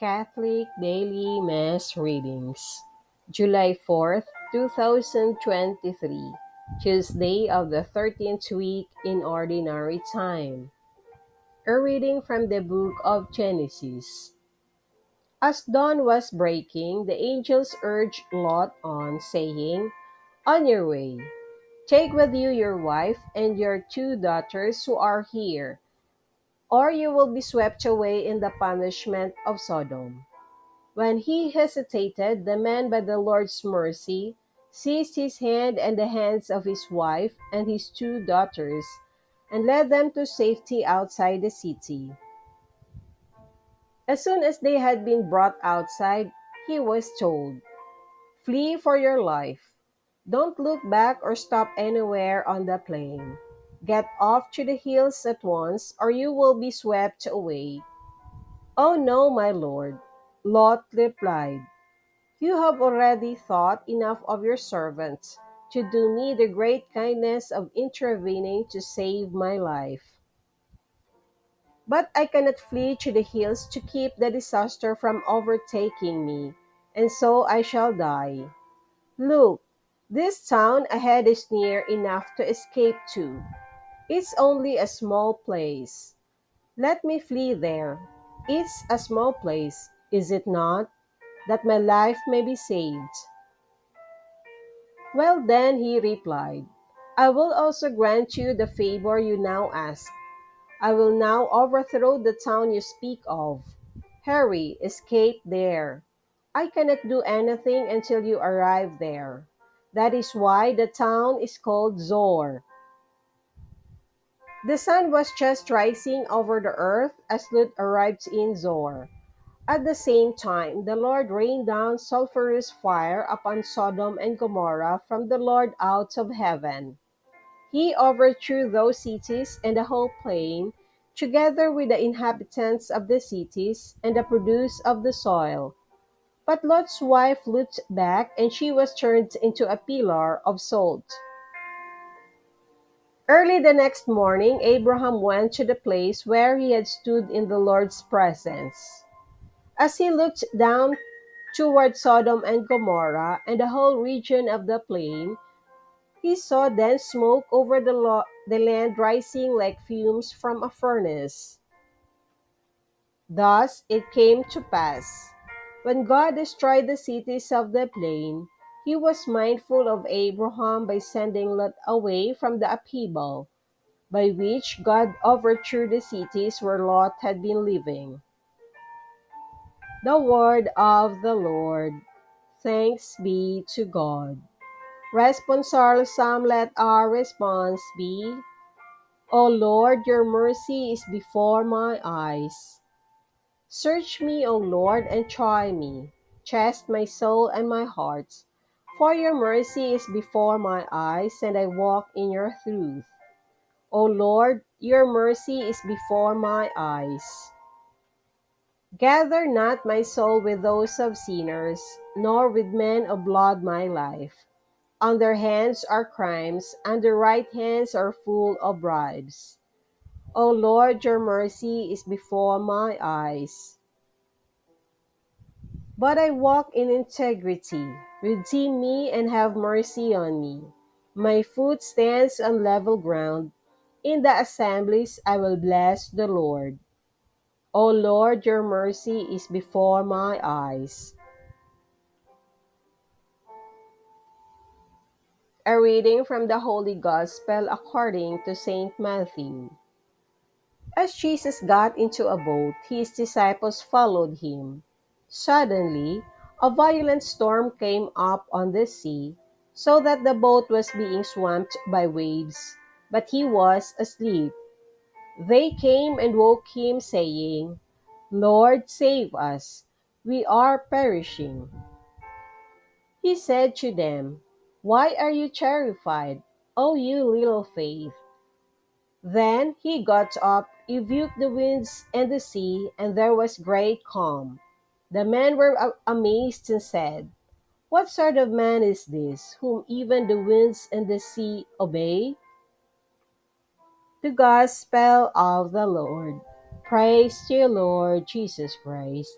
Catholic Daily Mass Readings, July 4th, 2023, Tuesday of the 13th week in Ordinary Time. A reading from the book of Genesis. As dawn was breaking, the angels urged Lot on, saying, "On your way, take with you your wife and your two daughters who are here, or you will be swept away in the punishment of Sodom." When he hesitated, the man, by the Lord's mercy, seized his hand and the hands of his wife and his two daughters, and led them to safety outside the city. As soon as they had been brought outside, he was told, "Flee for your life. Don't look back or stop anywhere on the plain. Get off to the hills at once, or you will be swept away." "Oh no, my lord," Lot replied. "You have already thought enough of your servant to do me the great kindness of intervening to save my life. But I cannot flee to the hills to keep the disaster from overtaking me, and so I shall die. Look, this town ahead is near enough to escape to. It's only a small place. Let me flee there. It's a small place, is it not, that my life may be saved?" "Well then," he replied, "I will also grant you the favor you now ask. I will now overthrow the town you speak of. Hurry, escape there. I cannot do anything until you arrive there. That is why the town is called Zor." The sun was just rising over the earth as Lot arrived in Zor. At the same time, the Lord rained down sulphurous fire upon Sodom and Gomorrah from the Lord out of heaven. He overthrew those cities and the whole plain, together with the inhabitants of the cities and the produce of the soil. But Lot's wife looked back, and she was turned into a pillar of salt. Early the next morning, Abraham went to the place where he had stood in the Lord's presence. As he looked down toward Sodom and Gomorrah and the whole region of the plain, he saw dense smoke over the land rising like fumes from a furnace. Thus it came to pass, when God destroyed the cities of the plain, he was mindful of Abraham by sending Lot away from the upheaval, by which God overthrew the cities where Lot had been living. The word of the Lord. Thanks be to God. Responsorial Psalm, let our response be, O Lord, your mercy is before my eyes. Search me, O Lord, and try me. Test my soul and my heart. For your mercy is before my eyes, and I walk in your truth. O Lord, your mercy is before my eyes. Gather not my soul with those of sinners, nor with men of blood my life. On their hands are crimes, and their right hands are full of bribes. O Lord, your mercy is before my eyes. But I walk in integrity. Redeem me and have mercy on me. My foot stands on level ground. In the assemblies I will bless the Lord. O Lord, your mercy is before my eyes. A reading from the Holy Gospel according to St. Matthew. As Jesus got into a boat, his disciples followed him. Suddenly, a violent storm came up on the sea, so that the boat was being swamped by waves, but he was asleep. They came and woke him, saying, "Lord, save us. We are perishing." He said to them, "Why are you terrified, O you little faith?" Then he got up, rebuked the winds and the sea, and there was great calm. The men were amazed and said, "What sort of man is this, whom even the winds and the sea obey?" The Gospel of the Lord. Praise to you, Lord Jesus Christ.